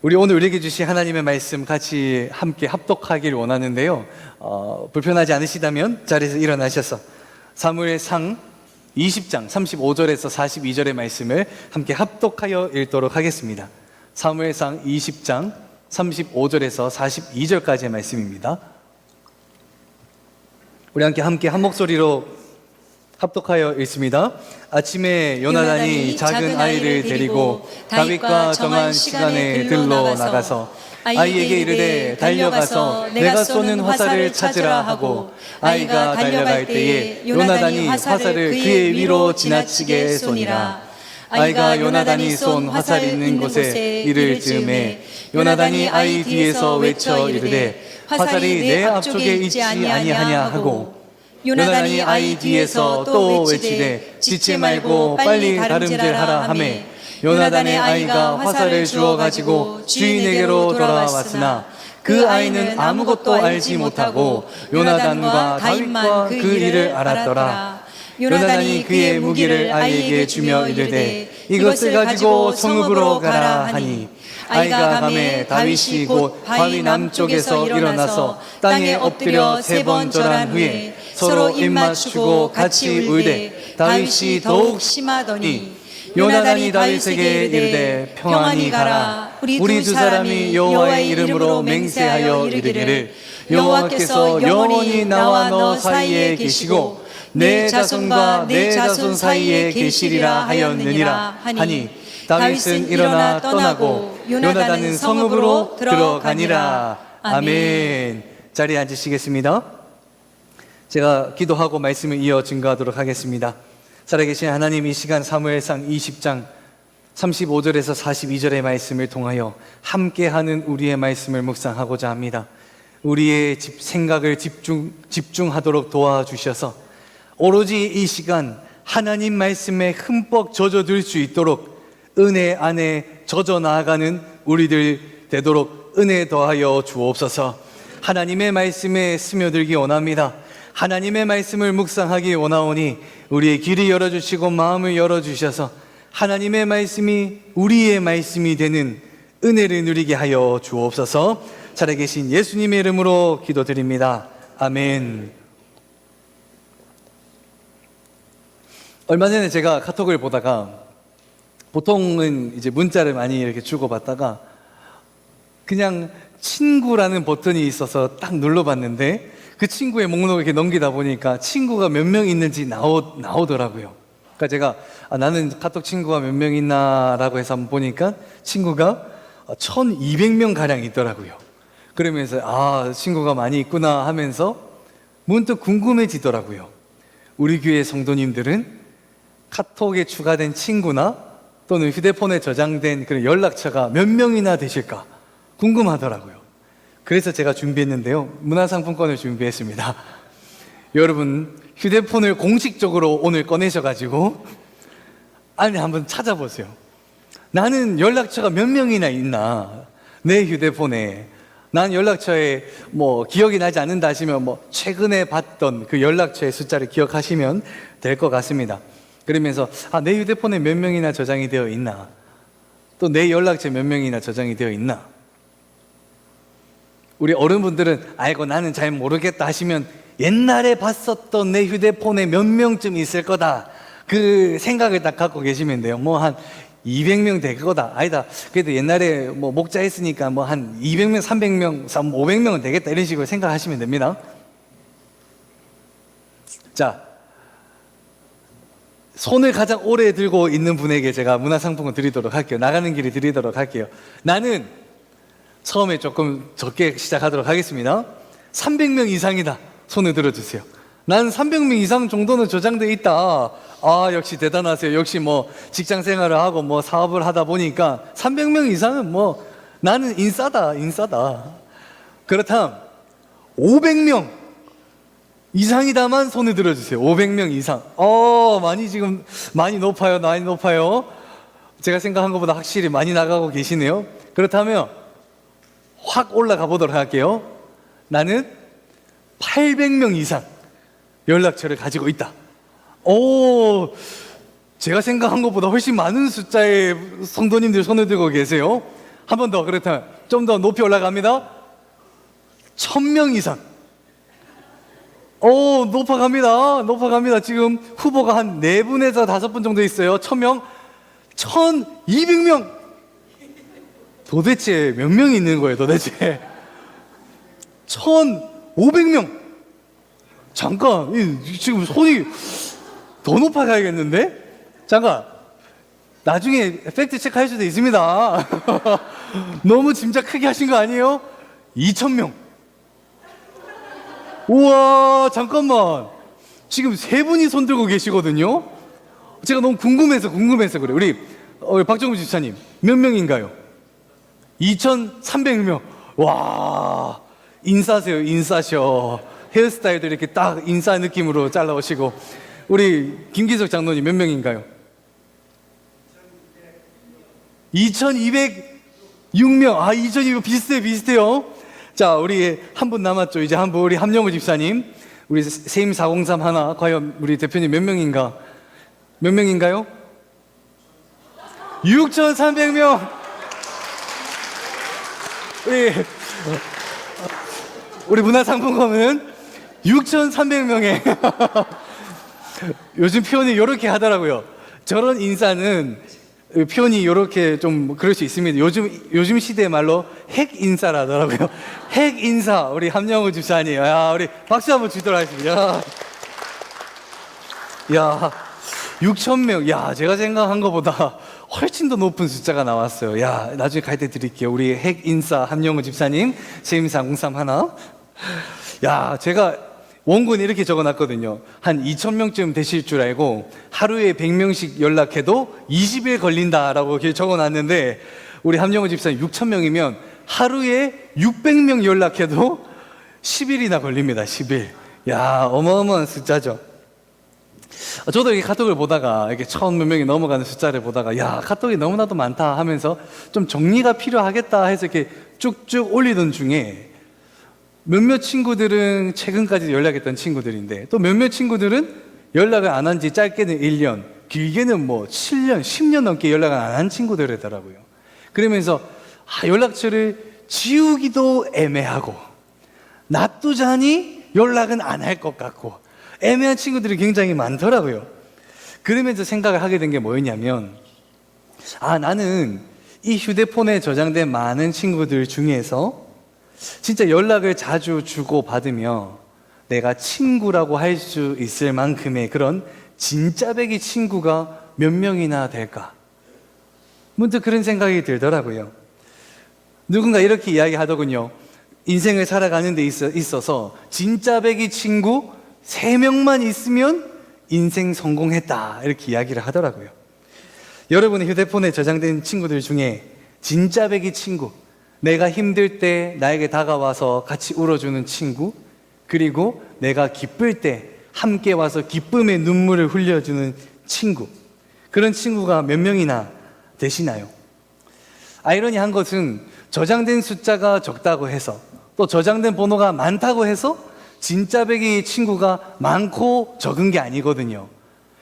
우리 오늘 우리에게 주신 하나님의 말씀 같이 함께 합독하길 원하는데요. 불편하지 않으시다면 자리에서 일어나셔서 사무엘상 20장 35절에서 42절의 말씀을 함께 합독하여 읽도록 하겠습니다. 사무엘상 20장 35절에서 42절까지의 말씀입니다. 우리 함께 한 목소리로 합독하여 읽습니다. 아침에 요나단이 작은 아이를 데리고 다윗과 정한 시간에 들러 나가서 아이에게 이르되 달려가서 내가 쏘는 화살을 찾으라 하고 아이가 달려갈 때에 요나단이 화살을 그의 위로 지나치게 쏘니라. 아이가 요나단이 쏜 화살 있는 곳에 이를 즈음에 요나단이 아이 뒤에서 외쳐 이르되 화살이 내 앞쪽에 있지 아니하냐 하고 요나단이 아이 뒤에서 또 외치되 짓지 말고 빨리 다름질하라 하매 요나단의 아이가 화살을 주워 가지고 주인에게로 돌아왔으나 그 아이는 아무것도 알지 못하고 요나단과 다윗과 그 일을 알았더라. 요나단이 그의 무기를 아이에게 주며 이르되 이것을 가지고 성읍으로 가라 하니 아이가 가매 다윗이 곧 바위 남쪽에서 일어나서 땅에 엎드려 3번 절한 후에 서로 입맞추고 같이 울되 다윗이 더욱 심하더니 요나단이 다윗에게 이르되 평안히 가라. 우리 두 사람이 여호와의 이름으로 맹세하여 이르기를 여호와께서 영원히 나와 너 사이에 계시고 내 자손과 내 자손 사이에 계시리라 하였느니라 하니 다윗은 일어나 떠나고 요나단은 성읍으로 들어가니라. 아멘. 자리에 앉으시겠습니다. 제가 기도하고 말씀을 이어 증거하도록 하겠습니다. 살아계신 하나님, 이 시간 사무엘상 20장 35절에서 42절의 말씀을 통하여 함께하는 우리의 말씀을 묵상하고자 합니다. 우리의 생각을 집중하도록 도와주셔서 오로지 이 시간 하나님 말씀에 흠뻑 젖어들 수 있도록 은혜 안에 젖어 나아가는 우리들 되도록 은혜 더하여 주옵소서. 하나님의 말씀에 스며들기 원합니다. 하나님의 말씀을 묵상하기 원하오니 우리의 길이 열어주시고 마음을 열어주셔서 하나님의 말씀이 우리의 말씀이 되는 은혜를 누리게 하여 주옵소서. 살아계신 예수님의 이름으로 기도드립니다. 아멘. 얼마 전에 제가 카톡을 보다가, 보통은 이제 문자를 많이 이렇게 주고받다가 그냥 친구라는 버튼이 있어서 딱 눌러봤는데 그 친구의 목록을 이렇게 넘기다 보니까 친구가 몇 명 있는지 나오더라고요. 그러니까 제가 나는 카톡 친구가 몇 명 있나라고 해서 한번 보니까 친구가 1200명 가량 있더라고요. 그러면서 친구가 많이 있구나 하면서 문득 궁금해지더라고요. 우리 교회 성도님들은 카톡에 추가된 친구나 또는 휴대폰에 저장된 그런 연락처가 몇 명이나 되실까 궁금하더라고요. 그래서 제가 준비했는데요. 문화상품권을 준비했습니다. 여러분, 휴대폰을 공식적으로 오늘 꺼내셔가지고 안에 한번 찾아보세요. 나는 연락처가 몇 명이나 있나? 내 휴대폰에. 난 연락처에 기억이 나지 않는다 하시면 최근에 봤던 그 연락처의 숫자를 기억하시면 될 것 같습니다. 그러면서 내 휴대폰에 몇 명이나 저장이 되어 있나? 또 내 연락처에 몇 명이나 저장이 되어 있나? 우리 어른분들은 아이고 나는 잘 모르겠다 하시면 옛날에 봤었던 내 휴대폰에 몇 명쯤 있을 거다, 그 생각을 딱 갖고 계시면 돼요. 한 200명 될 거다. 아니다, 그래도 옛날에 목자했으니까 한 200명, 300명, 500명은 되겠다, 이런 식으로 생각하시면 됩니다. 자, 손을 가장 오래 들고 있는 분에게 제가 문화상품권 드리도록 할게요. 나가는 길에 드리도록 할게요. 나는 처음에 조금 적게 시작하도록 하겠습니다. 300명 이상이다. 손을 들어주세요. 난 300명 이상 정도는 저장돼 있다. 역시 대단하세요. 역시 직장 생활을 하고 사업을 하다 보니까 300명 이상은 나는 인싸다. 그렇다면 500명 이상이다만 손을 들어주세요. 500명 이상. 많이 높아요. 제가 생각한 것보다 확실히 많이 나가고 계시네요. 그렇다면 확 올라가 보도록 할게요. 나는 800명 이상 연락처를 가지고 있다. 제가 생각한 것보다 훨씬 많은 숫자의 성도님들 손을 들고 계세요. 한 번 더, 그렇다면 좀 더 높이 올라갑니다. 1000명 이상. 오, 높아갑니다. 지금 후보가 한 4분에서 5분 정도 있어요. 1000명, 1200명. 도대체 몇 명이 있는 거예요, 도대체? 1500명. 잠깐, 지금 손이 더 높아가야겠는데? 잠깐, 나중에 팩트 체크할 수도 있습니다. 너무 짐작 크게 하신 거 아니에요? 2000명. 우와, 잠깐만. 지금 3분이 손 들고 계시거든요? 제가 너무 궁금해서 그래요. 우리 박정우 집사님, 몇 명인가요? 2300명. 와, 인싸세요, 인싸셔. 헤어스타일도 이렇게 딱 인싸 느낌으로 잘라오시고. 우리 김기석 장로님 몇 명인가요? 2206명. 아, 2200 비슷해요. 자, 우리 한 분 남았죠. 이제 한 분, 우리 함영우 집사님. 우리 세임 403 하나. 과연 우리 대표님 몇 명인가요? 6300명. 우리 문화상품권은 6300명에 요즘 표현이 이렇게 하더라고요. 저런 인사는 표현이 이렇게 좀 그럴 수 있습니다. 요즘 시대의 말로 핵 인사라더라고요. 핵 인사. 우리 함영우 집사님. 야, 우리 박수 한번 주도록 하겠습니다. 야, 6000명. 야, 제가 생각한 것보다 훨씬 더 높은 숫자가 나왔어요. 야, 나중에 갈 때 드릴게요. 우리 핵 인싸 함영우 집사님, 세임상03 하나. 야, 제가 원고는 이렇게 적어놨거든요. 한 2000명쯤 되실 줄 알고 하루에 100명씩 연락해도 20일 걸린다라고 이렇게 적어놨는데, 우리 함영우 집사님 6000명이면 하루에 600명 연락해도 10일이나 걸립니다. 10일. 야, 어마어마한 숫자죠. 저도 이렇게 카톡을 보다가 이렇게 1000몇 명이 넘어가는 숫자를 보다가, 야, 카톡이 너무나도 많다 하면서 좀 정리가 필요하겠다 해서 이렇게 쭉쭉 올리던 중에 몇몇 친구들은 최근까지 연락했던 친구들인데, 또 몇몇 친구들은 연락을 안 한 지 짧게는 1년, 길게는 뭐 7년, 10년 넘게 연락을 안 한 친구들이더라고요. 그러면서 연락처를 지우기도 애매하고 놔두자니 연락은 안 할 것 같고 애매한 친구들이 굉장히 많더라고요. 그러면서 생각을 하게 된 게 뭐였냐면, 나는 이 휴대폰에 저장된 많은 친구들 중에서 진짜 연락을 자주 주고받으며 내가 친구라고 할 수 있을 만큼의 그런 진짜배기 친구가 몇 명이나 될까? 문득 그런 생각이 들더라고요. 누군가 이렇게 이야기하더군요. 인생을 살아가는 데 있어서 진짜배기 친구 3명만 있으면 인생 성공했다, 이렇게 이야기를 하더라고요. 여러분의 휴대폰에 저장된 친구들 중에 진짜배기 친구, 내가 힘들 때 나에게 다가와서 같이 울어주는 친구, 그리고 내가 기쁠 때 함께 와서 기쁨의 눈물을 흘려주는 친구, 그런 친구가 몇 명이나 되시나요? 아이러니한 것은 저장된 숫자가 적다고 해서, 또 저장된 번호가 많다고 해서 진짜배기 친구가 많고 적은 게 아니거든요.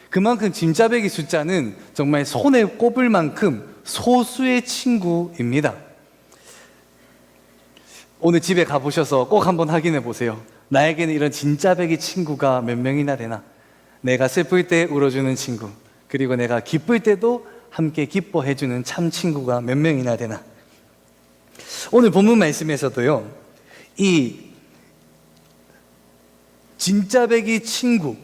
그만큼 진짜배기 숫자는 정말 손에 꼽을 만큼 소수의 친구입니다. 오늘 집에 가보셔서 꼭 한번 확인해 보세요. 나에게는 이런 진짜배기 친구가 몇 명이나 되나? 내가 슬플 때 울어주는 친구, 그리고 내가 기쁠 때도 함께 기뻐해주는 참 친구가 몇 명이나 되나? 오늘 본문 말씀에서도요, 이 진짜배기 친구,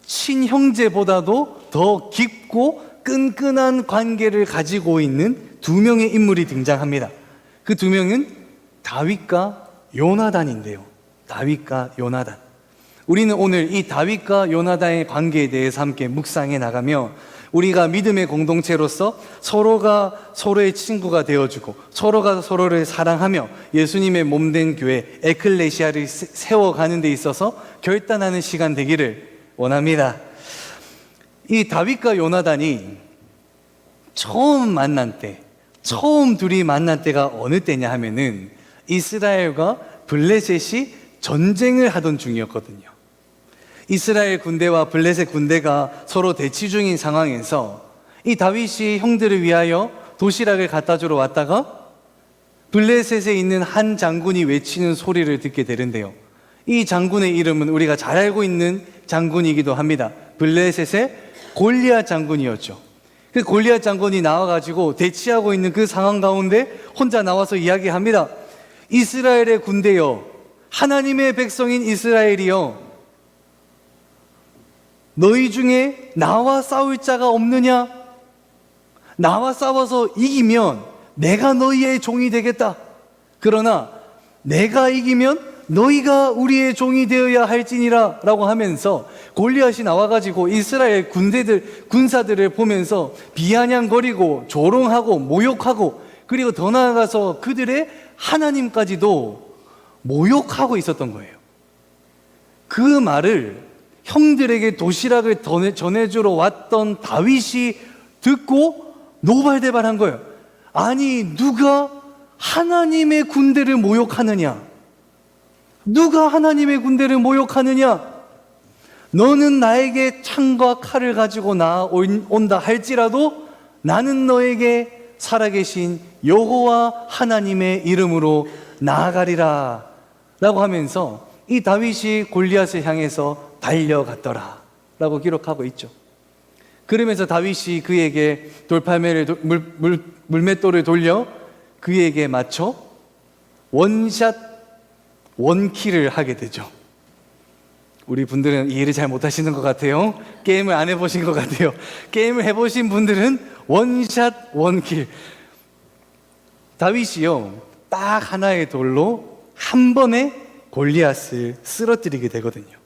친형제보다도 더 깊고 끈끈한 관계를 가지고 있는 2명의 인물이 등장합니다. 그 2명은 다윗과 요나단인데요. 다윗과 요나단. 우리는 오늘 이 다윗과 요나단의 관계에 대해서 함께 묵상해 나가며, 우리가 믿음의 공동체로서 서로가 서로의 친구가 되어주고 서로가 서로를 사랑하며 예수님의 몸된 교회 에클레시아를 세워가는 데 있어서 결단하는 시간 되기를 원합니다. 이 다윗과 요나단이 처음 둘이 만난 때가 어느 때냐 하면은 이스라엘과 블레셋이 전쟁을 하던 중이었거든요. 이스라엘 군대와 블레셋 군대가 서로 대치 중인 상황에서 이 다윗이 형들을 위하여 도시락을 갖다 주러 왔다가 블레셋에 있는 한 장군이 외치는 소리를 듣게 되는데요. 이 장군의 이름은 우리가 잘 알고 있는 장군이기도 합니다. 블레셋의 골리앗 장군이었죠. 그 골리앗 장군이 나와가지고 대치하고 있는 그 상황 가운데 혼자 나와서 이야기합니다. 이스라엘의 군대여, 하나님의 백성인 이스라엘이여, 너희 중에 나와 싸울 자가 없느냐? 나와 싸워서 이기면 내가 너희의 종이 되겠다. 그러나 내가 이기면 너희가 우리의 종이 되어야 할지니라 라고 하면서 골리앗이 나와가지고 이스라엘 군사들을 보면서 비아냥거리고 조롱하고 모욕하고, 그리고 더 나아가서 그들의 하나님까지도 모욕하고 있었던 거예요. 그 말을 형들에게 도시락을 전해주러 왔던 다윗이 듣고 노발대발한 거예요. 아니, 누가 하나님의 군대를 모욕하느냐? 누가 하나님의 군대를 모욕하느냐? 너는 나에게 창과 칼을 가지고 나온다 할지라도 나는 너에게 살아계신 여호와 하나님의 이름으로 나아가리라 라고 하면서 이 다윗이 골리앗을 향해서 달려갔더라 라고 기록하고 있죠. 그러면서 다윗이 그에게 물맷돌을 돌려 그에게 맞춰 원샷 원킬을 하게 되죠. 우리 분들은 이해를 잘 못하시는 것 같아요. 게임을 안 해보신 것 같아요. 게임을 해보신 분들은 원샷 원킬. 다윗이요, 딱 하나의 돌로 한 번에 골리앗을 쓰러뜨리게 되거든요.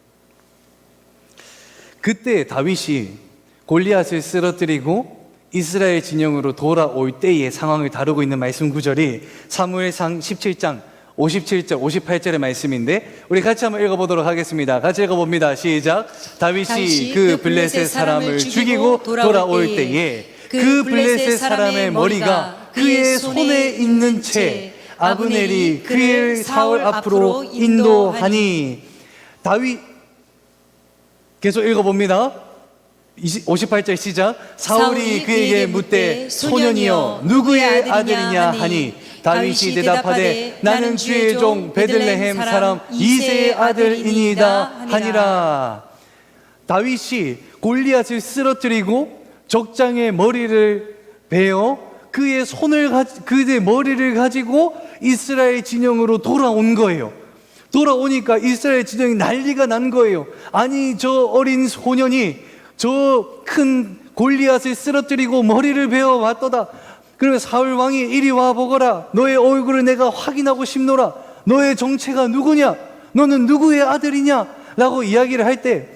그때 다윗이 골리앗을 쓰러뜨리고 이스라엘 진영으로 돌아올 때의 상황을 다루고 있는 말씀 구절이 사무엘상 17장 57절, 58절의 말씀인데 우리 같이 한번 읽어보도록 하겠습니다. 같이 읽어봅니다. 시작. 다윗이 그 블레셋 사람을 죽이고 돌아올 때에 그 블레셋 사람의 머리가 그의 손에 있는 채 아브넬이 그의 사울 앞으로 인도하니. 다윗, 계속 읽어봅니다. 58절 시작. 사울이 그에게 묻되 소년이여 누구의 아들이냐 하니 다윗이 대답하되 나는 주의 종 베들레헴 사람 이새의 아들이니이다 하니라. 다윗이 골리앗을 쓰러뜨리고 적장의 머리를 베어 그의 머리를 가지고 이스라엘 진영으로 돌아온 거예요. 돌아오니까 이스라엘 진영이 난리가 난 거예요. 아니, 저 어린 소년이 저 큰 골리앗을 쓰러뜨리고 머리를 베어 왔도다. 그러면 사울 왕이 이리 와 보거라. 너의 얼굴을 내가 확인하고 싶노라. 너의 정체가 누구냐? 너는 누구의 아들이냐? 라고 이야기를 할 때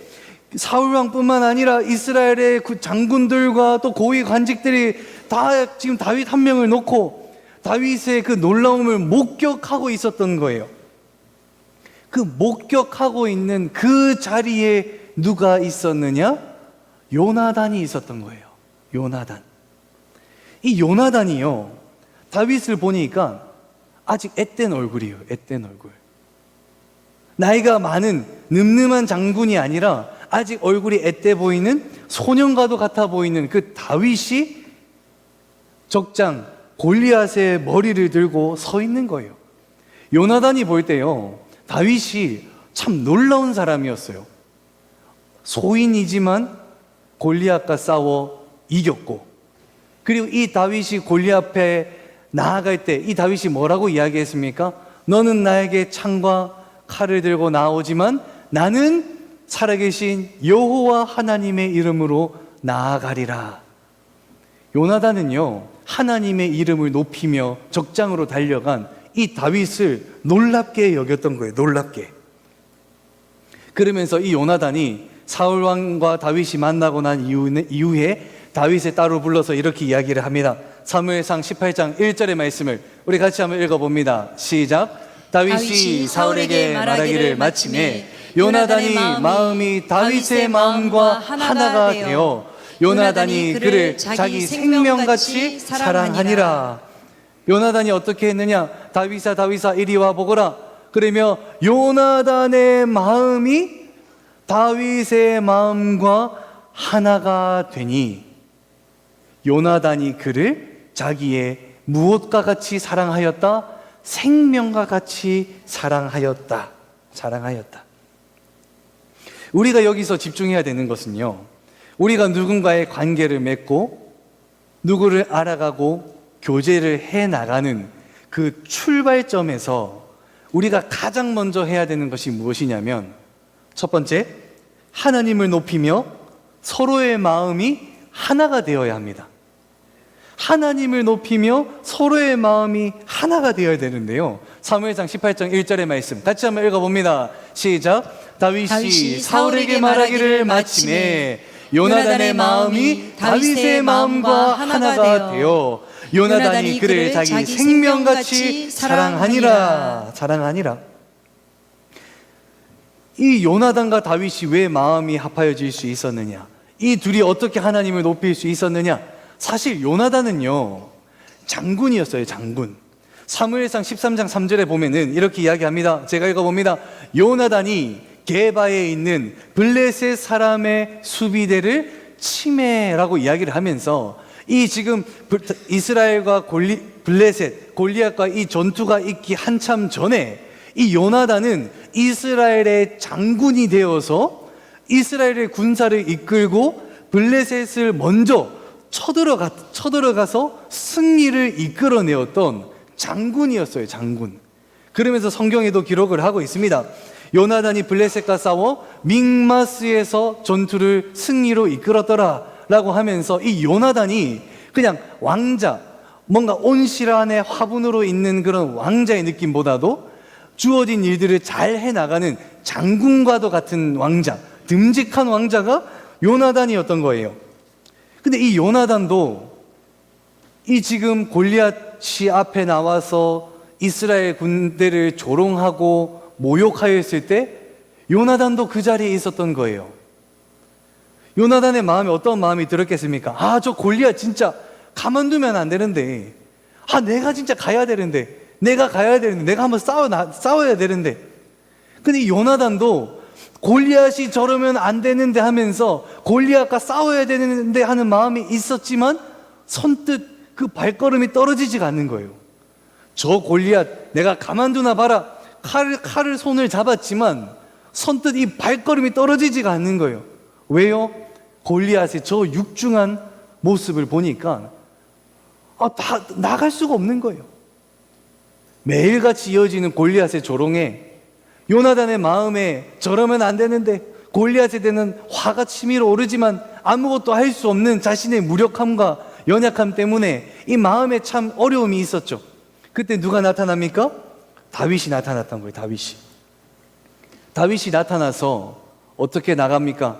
사울 왕뿐만 아니라 이스라엘의 그 장군들과 또 고위 관직들이 다 지금 다윗 한 명을 놓고 다윗의 그 놀라움을 목격하고 있었던 거예요. 그 목격하고 있는 그 자리에 누가 있었느냐? 요나단이 있었던 거예요. 요나단. 이 요나단이요, 다윗을 보니까 아직 앳된 얼굴이에요. 앳된 얼굴. 나이가 많은 늠름한 장군이 아니라 아직 얼굴이 앳돼 보이는 소년과도 같아 보이는 그 다윗이 적장 골리앗의 머리를 들고 서 있는 거예요. 요나단이 볼 때요, 다윗이 참 놀라운 사람이었어요. 소인이지만 골리앗과 싸워 이겼고, 그리고 이 다윗이 골리앗 앞에 나아갈 때 이 다윗이 뭐라고 이야기했습니까? 너는 나에게 창과 칼을 들고 나오지만 나는 살아계신 여호와 하나님의 이름으로 나아가리라. 요나단은요, 하나님의 이름을 높이며 적장으로 달려간 이 다윗을 놀랍게 여겼던 거예요. 놀랍게. 그러면서 이 요나단이 사울 왕과 다윗이 만나고 난 이후에 다윗을 따로 불러서 이렇게 이야기를 합니다. 사무엘상 18장 1절의 말씀을 우리 같이 한번 읽어봅니다. 시작. 다윗이 사울에게 말하기를 마침에 요나단이 마음이 다윗의 마음과 하나가 되어 요나단이 그를 자기 생명같이 사랑하니라. 요나단이 어떻게 했느냐? 다윗아 이리 와 보거라. 그러며 요나단의 마음이 다윗의 마음과 하나가 되니 요나단이 그를 자기의 무엇과 같이 사랑하였다? 생명과 같이 사랑하였다. 사랑하였다. 우리가 여기서 집중해야 되는 것은요, 우리가 누군가의 관계를 맺고 누구를 알아가고 교제를 해나가는 그 출발점에서 우리가 가장 먼저 해야 되는 것이 무엇이냐면, 첫 번째, 하나님을 높이며 서로의 마음이 하나가 되어야 합니다. 하나님을 높이며 서로의 마음이 하나가 되어야 되는데요, 사무엘상 18장 1절의 말씀 같이 한번 읽어봅니다. 시작. 다윗이 사울에게 말하기를 마침에 요나단의 마음이 다윗의 마음과 하나가 되어 요나단이 그를 자기 생명같이 사랑하니라. 사랑하니라. 이 요나단과 다윗이 왜 마음이 합하여질 수 있었느냐, 이 둘이 어떻게 하나님을 높일 수 있었느냐, 사실 요나단은요, 장군이었어요. 장군. 사무엘상 13장 3절에 보면은 이렇게 이야기합니다. 제가 읽어봅니다. 요나단이 게바에 있는 블레셋 사람의 수비대를 침해라고 이야기를 하면서, 이 지금 이스라엘과 블레셋 골리앗과 이 전투가 있기 한참 전에 이 요나단은 이스라엘의 장군이 되어서 이스라엘의 군사를 이끌고 블레셋을 먼저 쳐들어가서 승리를 이끌어내었던 장군이었어요. 장군. 그러면서 성경에도 기록을 하고 있습니다. 요나단이 블레셋과 싸워 믹마스에서 전투를 승리로 이끌었더라 라고 하면서, 이 요나단이 그냥 왕자, 뭔가 온실안에 화분으로 있는 그런 왕자의 느낌보다도 주어진 일들을 잘 해나가는 장군과도 같은 왕자, 듬직한 왕자가 요나단이었던 거예요. 근데 이 요나단도 이 지금 골리앗이 앞에 나와서 이스라엘 군대를 조롱하고 모욕하였을 때 요나단도 그 자리에 있었던 거예요. 요나단의 마음에 어떤 마음이 들었겠습니까? 아, 저 골리앗 진짜 가만두면 안 되는데, 아, 내가 진짜 가야 되는데, 내가 한번 싸워야 되는데. 근데 이 요나단도 골리앗이 저러면 안 되는데 하면서 골리앗과 싸워야 되는데 하는 마음이 있었지만 선뜻 그 발걸음이 떨어지지가 않는 거예요. 저 골리앗 내가 가만두나 봐라, 칼을 손을 잡았지만 선뜻 이 발걸음이 떨어지지가 않는 거예요. 왜요? 골리앗의 저 육중한 모습을 보니까 다 나갈 수가 없는 거예요. 매일같이 이어지는 골리앗의 조롱에 요나단의 마음에 저러면 안 되는데, 골리앗에 대한 화가 치밀어 오르지만 아무것도 할 수 없는 자신의 무력함과 연약함 때문에 이 마음에 참 어려움이 있었죠. 그때 누가 나타납니까? 다윗이 나타났던 거예요. 다윗이 나타나서 어떻게 나갑니까?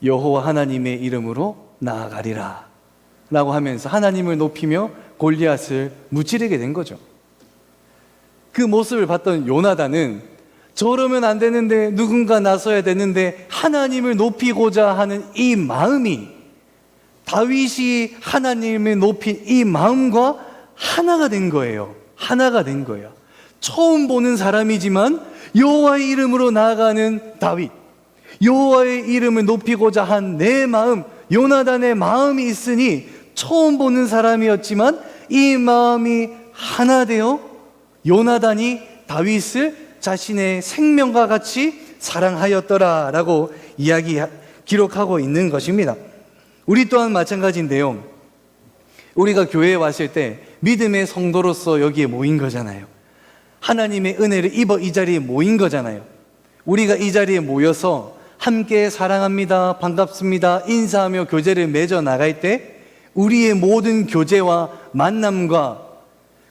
여호와 하나님의 이름으로 나아가리라 라고 하면서 하나님을 높이며 골리앗을 무찌르게 된 거죠. 그 모습을 봤던 요나단은 저러면 안 되는데, 누군가 나서야 되는데 하나님을 높이고자 하는 이 마음이, 다윗이 하나님을 높인 이 마음과 하나가 된 거예요. 하나가 된 거예요. 처음 보는 사람이지만 여호와의 이름으로 나아가는 다윗, 여호와의 이름을 높이고자 한 내 마음, 요나단의 마음이 있으니 처음 보는 사람이었지만 이 마음이 하나 되어 요나단이 다윗을 자신의 생명과 같이 사랑하였더라 라고 기록하고 있는 것입니다. 우리 또한 마찬가지인데요, 우리가 교회에 왔을 때 믿음의 성도로서 여기에 모인 거잖아요. 하나님의 은혜를 입어 이 자리에 모인 거잖아요. 우리가 이 자리에 모여서 함께 사랑합니다, 반갑습니다, 인사하며 교제를 맺어 나갈 때 우리의 모든 교제와 만남과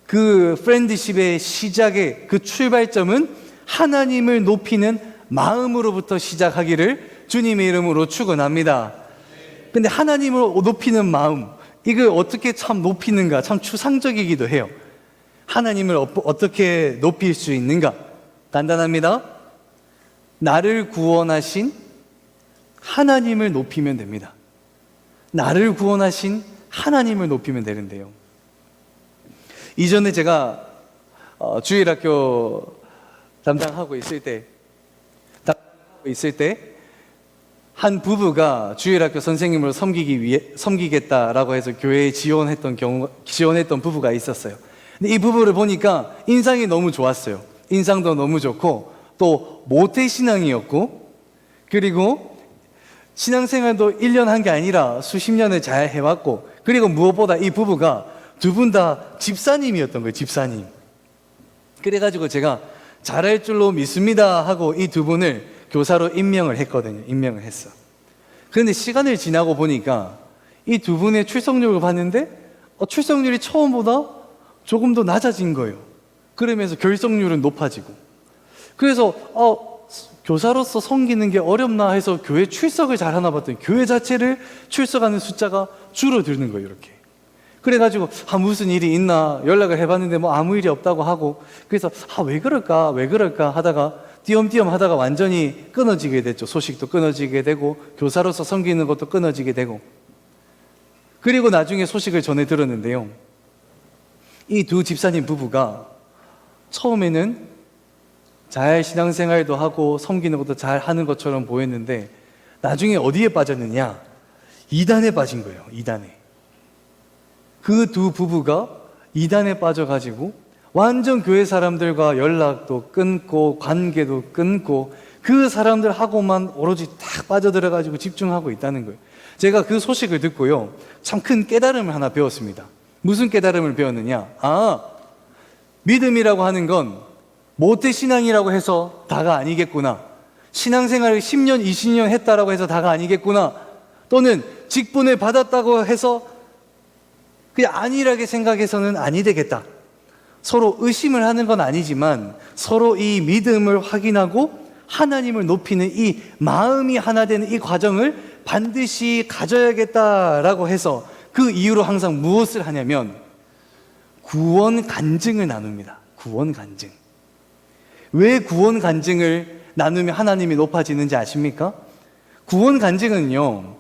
그 프렌드십의 시작의 그 출발점은 하나님을 높이는 마음으로부터 시작하기를 주님의 이름으로 축원합니다. 근데 하나님을 높이는 마음, 이걸 어떻게 참 높이는가, 참 추상적이기도 해요. 하나님을 어떻게 높일 수 있는가? 간단합니다. 나를 구원하신 하나님을 높이면 됩니다. 나를 구원하신 하나님을 높이면 되는데요, 이전에 제가 주일학교 담당하고 있을 때 한 부부가 주일학교 선생님으로 섬기겠다라고 해서 교회에 지원했던 부부가 있었어요. 근데 이 부부를 보니까 인상이 너무 좋았어요. 인상도 너무 좋고 또 모태신앙이었고, 그리고 신앙생활도 1년 한 게 아니라 수십 년을 잘 해왔고, 그리고 무엇보다 이 부부가 두 분 다 집사님이었던 거예요. 집사님. 그래가지고 제가 잘할 줄로 믿습니다 하고 이 두 분을 교사로 임명을 했거든요. 임명을 했어. 그런데 시간을 지나고 보니까 이 두 분의 출석률을 봤는데 출석률이 처음보다 조금 더 낮아진 거예요. 그러면서 결석률은 높아지고. 그래서 교사로서 섬기는 게 어렵나 해서 교회 출석을 잘 하나 봤더니 교회 자체를 출석하는 숫자가 줄어드는 거예요. 이렇게. 그래가지고 무슨 일이 있나 연락을 해봤는데 뭐 아무 일이 없다고 하고, 그래서 왜 그럴까 하다가 띄엄띄엄 하다가 완전히 끊어지게 됐죠. 소식도 끊어지게 되고 교사로서 섬기는 것도 끊어지게 되고. 그리고 나중에 소식을 전해 들었는데요, 이 두 집사님 부부가 처음에는 잘 신앙생활도 하고 섬기는 것도 잘 하는 것처럼 보였는데 나중에 어디에 빠졌느냐? 이단에 빠진 거예요. 이단에. 그 두 부부가 이단에 빠져가지고 완전 교회 사람들과 연락도 끊고 관계도 끊고 그 사람들하고만 오로지 딱 빠져들어가지고 집중하고 있다는 거예요. 제가 그 소식을 듣고요, 참 큰 깨달음을 하나 배웠습니다. 무슨 깨달음을 배웠느냐? 믿음이라고 하는 건 모태신앙이라고 해서 다가 아니겠구나. 신앙생활을 10년, 20년 했다라고 해서 다가 아니겠구나. 또는 직분을 받았다고 해서 그냥 안일하게 생각해서는 아니 되겠다. 서로 의심을 하는 건 아니지만 서로 이 믿음을 확인하고 하나님을 높이는 이 마음이 하나 되는 이 과정을 반드시 가져야겠다라고 해서 그 이유로 항상 무엇을 하냐면 구원 간증을 나눕니다. 구원 간증. 왜 구원 간증을 나누면 하나님이 높아지는지 아십니까? 구원 간증은요,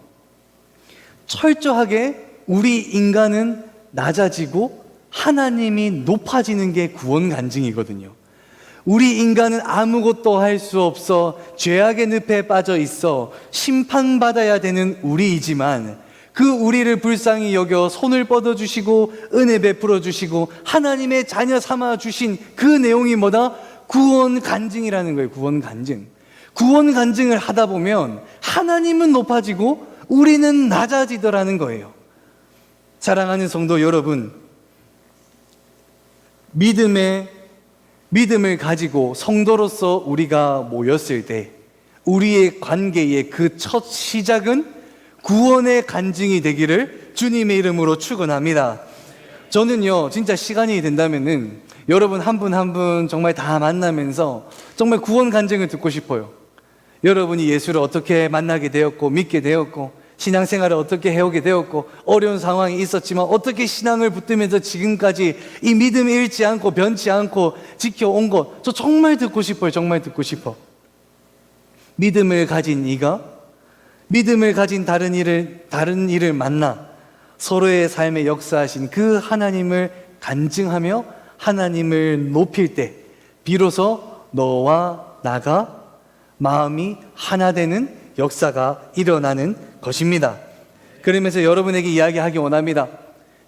철저하게 우리 인간은 낮아지고 하나님이 높아지는 게 구원 간증이거든요. 우리 인간은 아무것도 할 수 없어 죄악의 늪에 빠져 있어 심판받아야 되는 우리이지만 그 우리를 불쌍히 여겨 손을 뻗어주시고 은혜 베풀어 주시고 하나님의 자녀 삼아 주신 그 내용이 뭐다? 구원 간증이라는 거예요. 구원 간증. 구원 간증을 하다 보면 하나님은 높아지고 우리는 낮아지더라는 거예요. 사랑하는 성도 여러분, 믿음을 가지고 성도로서 우리가 모였을 때 우리의 관계의 그 첫 시작은 구원의 간증이 되기를 주님의 이름으로 축원합니다. 저는요, 진짜 시간이 된다면은 여러분 한 분 한 분 정말 다 만나면서 정말 구원 간증을 듣고 싶어요. 여러분이 예수를 어떻게 만나게 되었고 믿게 되었고 신앙생활을 어떻게 해오게 되었고 어려운 상황이 있었지만 어떻게 신앙을 붙들면서 지금까지 이 믿음을 잃지 않고 변치 않고 지켜온 것, 저 정말 듣고 싶어요. 정말 듣고 싶어. 믿음을 가진 이가 믿음을 가진 다른 이를 만나 서로의 삶에 역사하신 그 하나님을 간증하며 하나님을 높일 때 비로소 너와 나가 마음이 하나 되는 역사가 일어나는 것입니다. 그러면서 여러분에게 이야기하기 원합니다.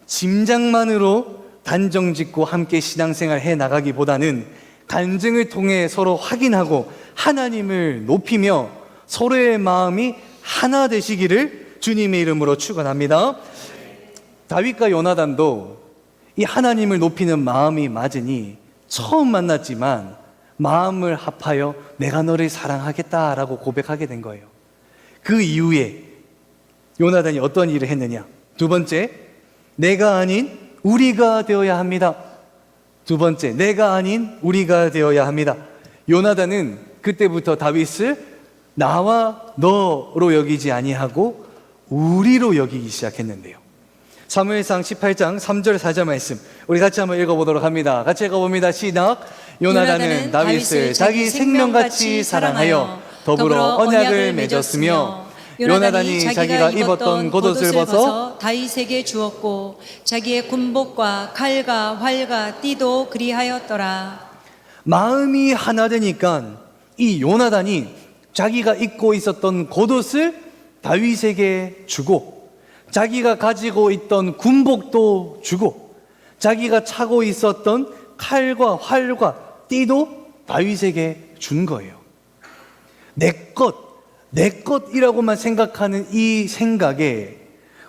짐작만으로 단정 짓고 함께 신앙생활 해 나가기보다는 간증을 통해 서로 확인하고 하나님을 높이며 서로의 마음이 하나 되시기를 주님의 이름으로 축원합니다. 다윗과 요나단도 이 하나님을 높이는 마음이 맞으니 처음 만났지만 마음을 합하여 내가 너를 사랑하겠다라고 고백하게 된 거예요. 그 이후에 요나단이 어떤 일을 했느냐? 두 번째, 내가 아닌 우리가 되어야 합니다. 두 번째, 내가 아닌 우리가 되어야 합니다. 요나단은 그때부터 다윗을 나와 너로 여기지 아니하고 우리로 여기기 시작했는데요. 사무엘상 18장 3절 4절 말씀 우리 같이 한번 읽어보도록 합니다. 같이 읽어봅니다. 시작. 요나단은 다윗을 자기 생명같이 사랑하여 더불어 언약을 맺었으며 요나단이 자기가 입었던 겉옷을 벗어 다윗에게 주었고 자기의 군복과 칼과 활과 띠도 그리하였더라. 마음이 하나 되니까 이 요나단이 자기가 입고 있었던 겉옷을 다윗에게 주고 자기가 가지고 있던 군복도 주고 자기가 차고 있었던 칼과 활과 띠도 다윗에게 준 거예요. 내 것이라고만 생각하는 이 생각에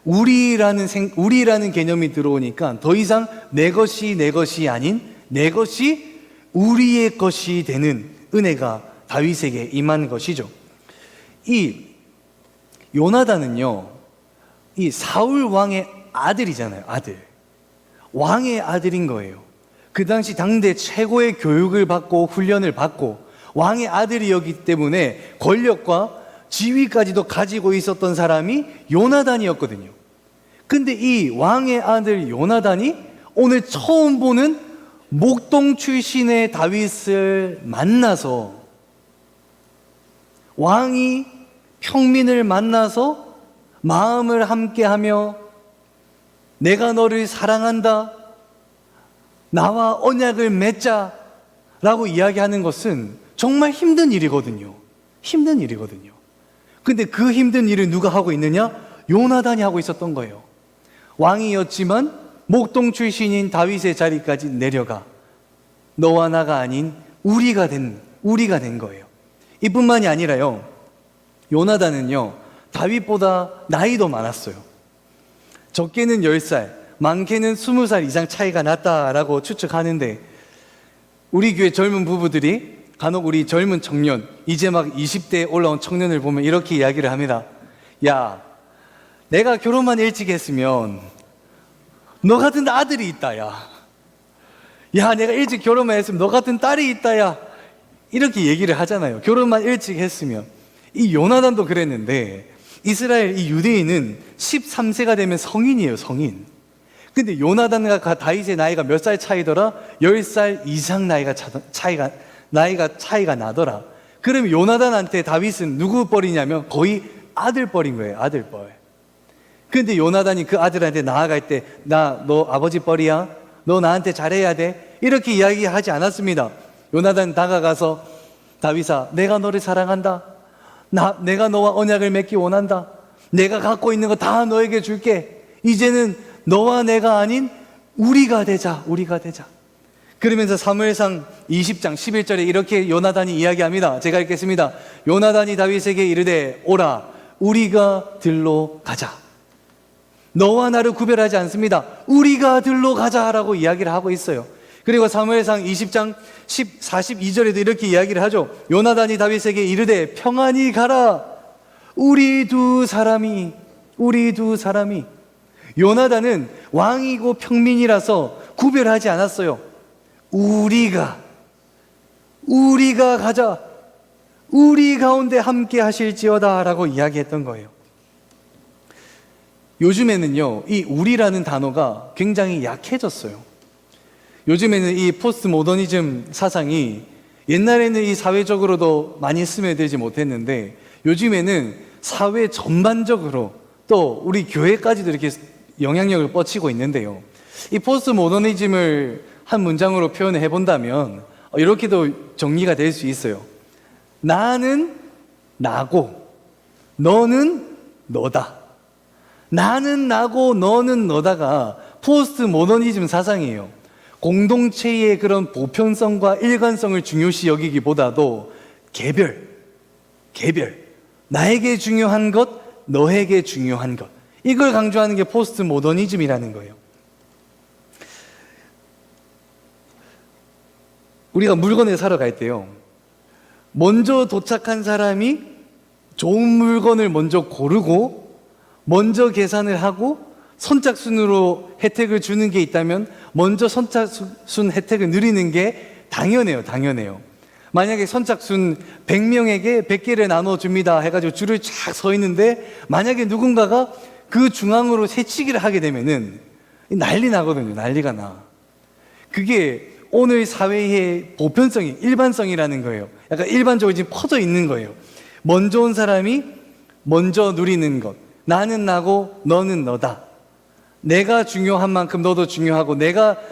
우리라는 개념이 들어오니까 더 이상 내 것이 아닌 내 것이 우리의 것이 되는 은혜가 다윗에게 임한 것이죠. 이 요나단은요, 이 사울 왕의 아들이잖아요. 아들. 왕의 아들인 거예요. 그 당시 당대 최고의 교육을 받고 훈련을 받고 왕의 아들이었기 때문에 권력과 지위까지도 가지고 있었던 사람이 요나단이었거든요. 근데 이 왕의 아들 요나단이 오늘 처음 보는 목동 출신의 다윗을 만나서, 왕이 평민을 만나서 마음을 함께하며 내가 너를 사랑한다, 나와 언약을 맺자 라고 이야기하는 것은 정말 힘든 일이거든요. 힘든 일이거든요. 근데 그 힘든 일을 누가 하고 있느냐? 요나단이 하고 있었던 거예요. 왕이었지만 목동 출신인 다윗의 자리까지 내려가 너와 나가 아닌 우리가 된 거예요. 이뿐만이 아니라요, 요나단은요 다윗보다 나이도 많았어요. 적게는 10살, 많게는 20살 이상 차이가 났다라고 추측하는데, 우리 교회 젊은 부부들이 간혹 우리 젊은 청년, 이제 막 20대에 올라온 청년을 보면 이렇게 이야기를 합니다. 야, 내가 결혼만 일찍 했으면 너 같은 아들이 있다, 야. 야, 내가 일찍 결혼만 했으면 너 같은 딸이 있다, 야. 이렇게 얘기를 하잖아요. 결혼만 일찍 했으면. 이 요나단도 그랬는데, 이스라엘 이 유대인은 13세가 되면 성인이에요, 성인. 근데 요나단과 다윗의 나이가 몇 살 차이더라? 10살 이상 나이가 차이가 나더라. 그럼 요나단한테 다윗은 누구 뻘이냐면 거의 아들뻘인 거예요, 아들뻘. 근데 요나단이 그 아들한테 나아갈 때, 너 아버지 뻘이야? 너 나한테 잘해야 돼? 이렇게 이야기하지 않았습니다. 요나단 다가가서, 다윗아, 내가 너를 사랑한다. 내가 너와 언약을 맺기 원한다. 내가 갖고 있는 거 다 너에게 줄게. 이제는 너와 내가 아닌 우리가 되자. 그러면서 사무엘상 20장 11절에 이렇게 요나단이 이야기합니다. 제가 읽겠습니다. 요나단이 다윗에게 이르되, 오라, 우리가 들로 가자. 너와 나를 구별하지 않습니다. 우리가 들로 가자라고 이야기를 하고 있어요. 그리고 사무엘상 20장 42절에도 이렇게 이야기를 하죠. 요나단이 다윗에게 이르되, 평안히 가라. 우리 두 사람이. 요나단은 왕이고 평민이라서 구별하지 않았어요. 우리가 가자. 우리 가운데 함께 하실지어다 라고 이야기했던 거예요. 요즘에는요, 이 우리라는 단어가 굉장히 약해졌어요. 요즘에는 이 포스트 모더니즘 사상이, 옛날에는 이 사회적으로도 많이 스며들지 못했는데 요즘에는 사회 전반적으로 또 우리 교회까지도 이렇게 영향력을 뻗치고 있는데요. 이 포스트 모더니즘을 한 문장으로 표현을 해본다면 이렇게도 정리가 될 수 있어요. 나는 나고 너는 너다. 나는 나고 너는 너다가 포스트 모더니즘 사상이에요. 공동체의 그런 보편성과 일관성을 중요시 여기기보다도 개별, 나에게 중요한 것, 너에게 중요한 것, 이걸 강조하는 게 포스트 모더니즘이라는 거예요. 우리가 물건을 사러 갈 때요, 먼저 도착한 사람이 좋은 물건을 먼저 고르고 먼저 계산을 하고 선착순으로 혜택을 주는 게 있다면 먼저 선착순 혜택을 누리는 게 당연해요. 만약에 선착순 100명에게 100개를 나눠줍니다 해가지고 줄을 쫙 서 있는데 만약에 누군가가 그 중앙으로 새치기를 하게 되면은 난리 나거든요. 난리가 나. 그게 오늘 사회의 보편성이, 일반성이라는 거예요. 약간 일반적으로 지금 퍼져 있는 거예요. 먼저 온 사람이 먼저 누리는 것. 나는 나고 너는 너다. 내가 중요한 만큼 너도 중요하고,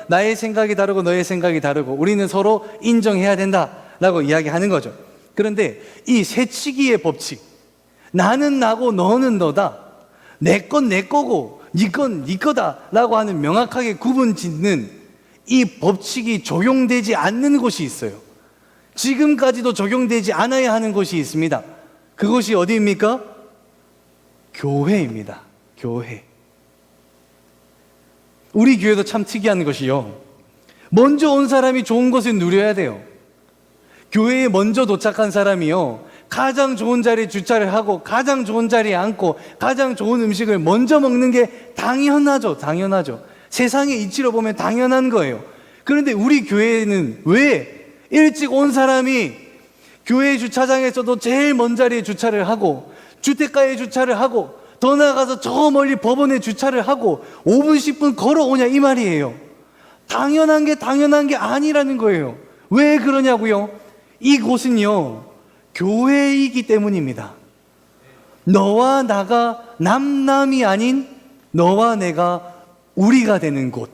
나의 생각이 다르고 너의 생각이 다르고 우리는 서로 인정해야 된다라고 이야기하는 거죠. 그런데 이 새치기의 법칙, 나는 나고 너는 너다, 내 건 내 거고 건 네 거다라고 하는 명확하게 구분 짓는 이 법칙이 적용되지 않는 곳이 있어요. 지금까지도 적용되지 않아야 하는 곳이 있습니다. 그곳이 어디입니까? 교회입니다. 교회. 우리 교회도 참 특이한 것이요, 먼저 온 사람이 좋은 것을 누려야 돼요. 교회에 먼저 도착한 사람이요, 가장 좋은 자리에 주차를 하고 가장 좋은 자리에 앉고 가장 좋은 음식을 먼저 먹는 게 당연하죠. 당연하죠. 세상의 이치로 보면 당연한 거예요. 그런데 우리 교회는 왜 일찍 온 사람이 교회 주차장에서도 제일 먼 자리에 주차를 하고, 주택가에 주차를 하고, 더 나아가서 저 멀리 법원에 주차를 하고 5분 10분 걸어오냐, 이 말이에요. 당연한 게 아니라는 거예요. 왜 그러냐고요? 이곳은요, 교회이기 때문입니다. 너와 나가 남남이 아닌 너와 내가 우리가 되는 곳,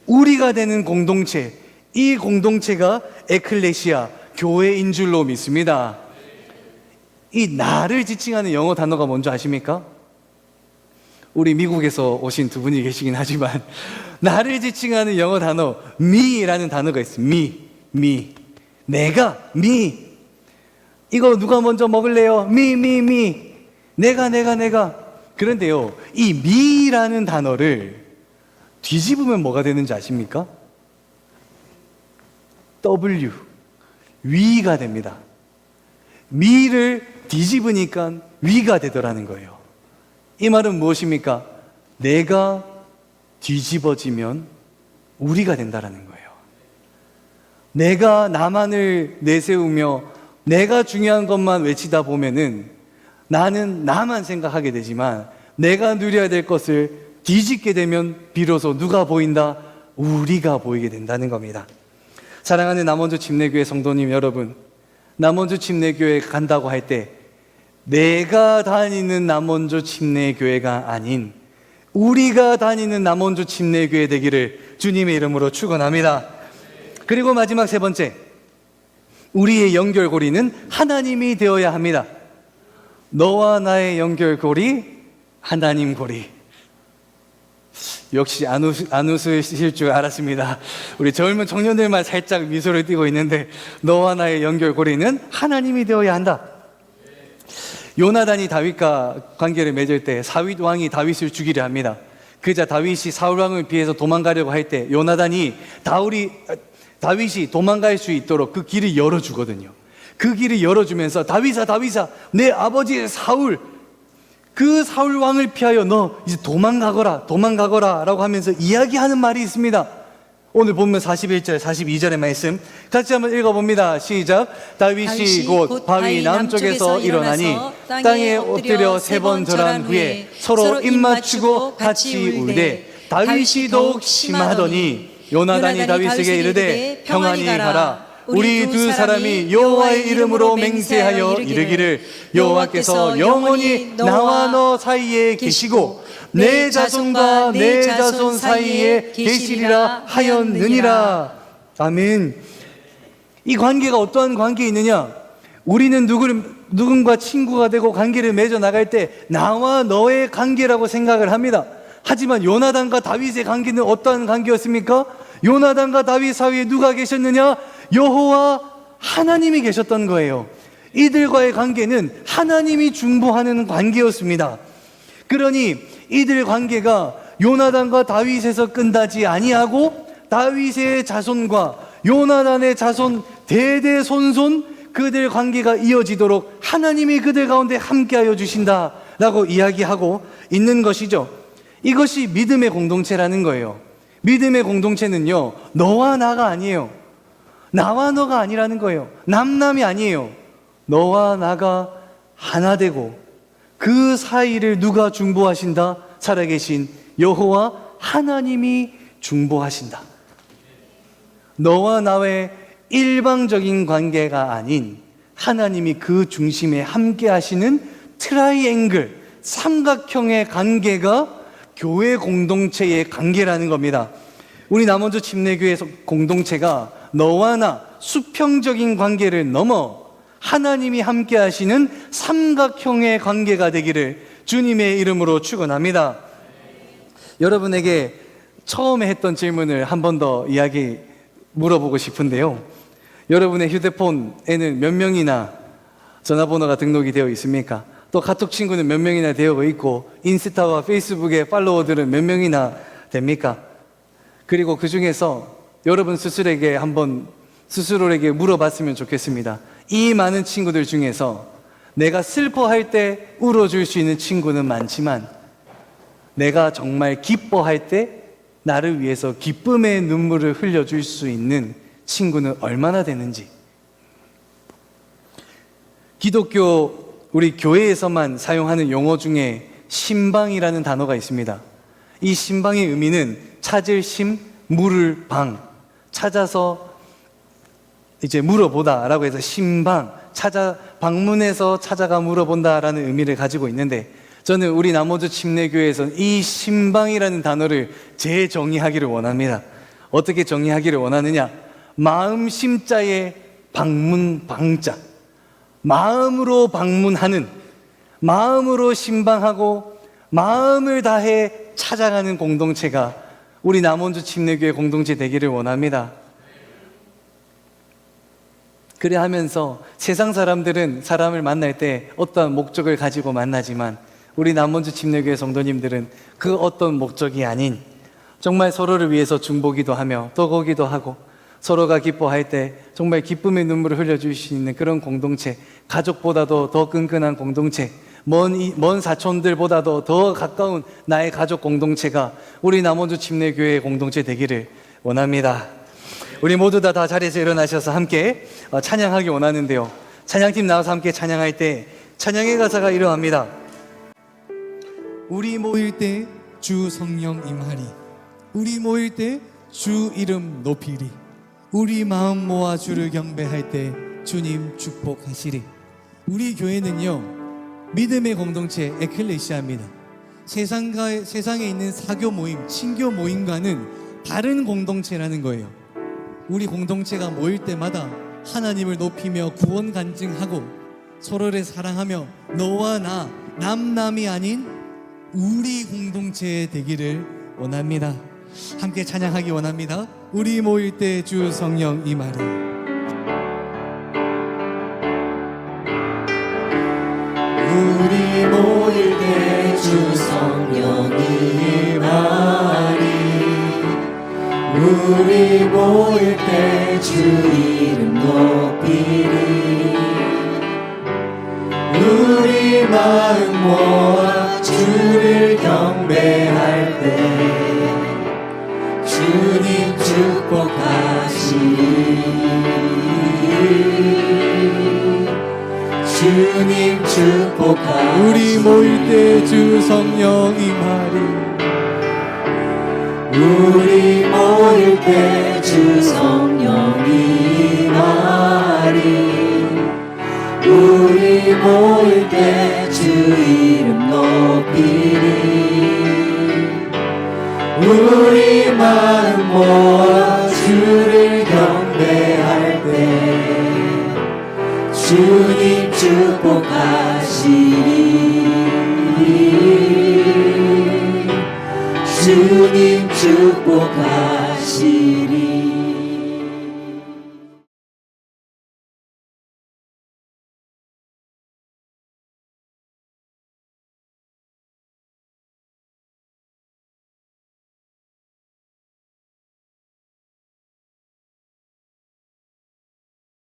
우리가 되는 공동체, 이 공동체가 에클레시아, 교회인 줄로 믿습니다. 이 나를 지칭하는 영어 단어가 뭔지 아십니까? 우리 미국에서 오신 두 분이 계시긴 하지만 나를 지칭하는 영어 단어 me라는 단어가 있어요. me. 내가, me. 이거 누가 먼저 먹을래요? me. 내가. 그런데요, 이 me라는 단어를 뒤집으면 뭐가 되는지 아십니까? W, 위가 됩니다. me를 뒤집으니까 위가 되더라는 거예요. 이 말은 무엇입니까? 내가 뒤집어지면 우리가 된다라는 거예요. 내가 나만을 내세우며 내가 중요한 것만 외치다 보면은 나는 나만 생각하게 되지만, 내가 누려야 될 것을 뒤집게 되면 비로소 누가 보인다? 우리가 보이게 된다는 겁니다. 사랑하는 남원주 침례교회 성도님 여러분, 남원주 침례교회 간다고 할 때 내가 다니는 남원주 침례교회가 아닌 우리가 다니는 남원주 침례교회 되기를 주님의 이름으로 축원합니다. 그리고 마지막 세 번째, 우리의 연결고리는 하나님이 되어야 합니다. 너와 나의 연결고리, 하나님 고리. 역시 안 웃으실 줄 알았습니다. 우리 젊은 청년들만 살짝 미소를 띠고 있는데, 너와 나의 연결고리는 하나님이 되어야 한다. 요나단이 다윗과 관계를 맺을 때 사윗 왕이 다윗을 죽이려 합니다. 그자 다윗이 사울 왕을 피해서 도망가려고 할 때 요나단이 다윗이 도망갈 수 있도록 그 길을 열어주거든요. 그 길을 열어주면서 다윗아 내 아버지 사울, 그 사울 왕을 피하여 너 이제 도망가거라 라고 하면서 이야기하는 말이 있습니다. 오늘 본문 41절 42절의 말씀 같이 한번 읽어봅니다. 시작. 다윗이 곧 바위 남쪽에서 일어나니 땅에 엎드려 3번 절한 후에 서로 입맞추고 같이 울되 다윗이 더욱 심하더니 요나단이 다윗에게 이르되 평안히 가라. 우리 두 사람이 여호와의 이름으로 맹세하여 이르기를 여호와께서 영원히 나와 너 사이에 계시고 내 자손과 내 자손 사이에 계시리라 하였느니라. 아멘. 이 관계가 어떠한 관계이느냐? 우리는 누군가 친구가 되고 관계를 맺어 나갈 때 나와 너의 관계라고 생각을 합니다. 하지만 요나단과 다윗의 관계는 어떠한 관계였습니까? 요나단과 다윗 사이에 누가 계셨느냐? 여호와 하나님이 계셨던 거예요. 이들과의 관계는 하나님이 중보하는 관계였습니다. 그러니 이들 관계가 요나단과 다윗에서 끝나지 아니하고 다윗의 자손과 요나단의 자손 대대손손 그들 관계가 이어지도록 하나님이 그들 가운데 함께하여 주신다라고 이야기하고 있는 것이죠. 이것이 믿음의 공동체라는 거예요. 믿음의 공동체는요, 너와 나가 아니에요. 나와 너가 아니라는 거예요. 남남이 아니에요. 너와 나가 하나 되고 그 사이를 누가 중보하신다? 살아계신 여호와 하나님이 중보하신다. 너와 나의 일방적인 관계가 아닌 하나님이 그 중심에 함께 하시는 트라이앵글, 삼각형의 관계가 교회 공동체의 관계라는 겁니다. 우리 남원주 침례교회 공동체가 너와 나 수평적인 관계를 넘어 하나님이 함께 하시는 삼각형의 관계가 되기를 주님의 이름으로 축원합니다. 여러분에게 처음에 했던 질문을 한 번 더 물어보고 싶은데요. 여러분의 휴대폰에는 몇 명이나 전화번호가 등록이 되어 있습니까? 또 카톡 친구는 몇 명이나 되어 있고, 인스타와 페이스북의 팔로워들은 몇 명이나 됩니까? 그리고 그 중에서 여러분 스스로에게 물어봤으면 좋겠습니다. 이 많은 친구들 중에서 내가 슬퍼할 때 울어줄 수 있는 친구는 많지만, 내가 정말 기뻐할 때 나를 위해서 기쁨의 눈물을 흘려줄 수 있는 친구는 얼마나 되는지. 기독교 우리 교회에서만 사용하는 용어 중에 신방이라는 단어가 있습니다. 이 신방의 의미는 찾을 심, 물을 방, 찾아서 이제 물어보다 라고 해서 신방, 방문해서 찾아가 물어본다라는 의미를 가지고 있는데, 저는 우리 남원주 침례교회에서는 이 신방이라는 단어를 재정의하기를 원합니다. 어떻게 정의하기를 원하느냐? 마음 심자의 방문 방자, 마음으로 방문하는, 마음으로 신방하고 마음을 다해 찾아가는 공동체가 우리 남원주 침례교회 공동체 되기를 원합니다. 그래 하면서 세상 사람들은 사람을 만날 때 어떠한 목적을 가지고 만나지만, 우리 남원주 침례교회 성도님들은 그 어떤 목적이 아닌 정말 서로를 위해서 중보기도 하며祷기도 하고, 서로가 기뻐할 때 정말 기쁨의 눈물을 흘려줄 수 있는 그런 공동체, 가족보다도 더 끈끈한 공동체, 먼 사촌들보다도 더 가까운 나의 가족 공동체가 우리 남원주 침례교회의 공동체 되기를 원합니다. 우리 모두 다 자리에서 일어나셔서 함께 찬양하기 원하는데요, 찬양팀 나와서 함께 찬양할 때 찬양의 가사가 이러합니다. 우리 모일 때 주 성령 임하리, 우리 모일 때 주 이름 높이리, 우리 마음 모아 주를 경배할 때 주님 축복하시리. 우리 교회는요, 믿음의 공동체 에클레시아입니다. 세상에 있는 사교 모임, 친교 모임과는 다른 공동체라는 거예요. 우리 공동체가 모일 때마다 하나님을 높이며 구원 간증하고 서로를 사랑하며 너와 나, 남남이 아닌 우리 공동체 되기를 원합니다. 함께 찬양하기 원합니다. 우리 모일 때 주 성령 임하리. 우리 모일 때 주 성령이 임하리, 우리 모일 때 주 이름 높이리, 우리 마음 모아 주를 경배할 때 주님 축복하시리, 주님 축복하시리. 우리 모일 때 주 성령 임하리, 우리 모일 때 주 성령이 임하리, 우리 모일 때 주 이름 높이리, 우리 마음 모아 주를 경배할 때 주님 축복하시리.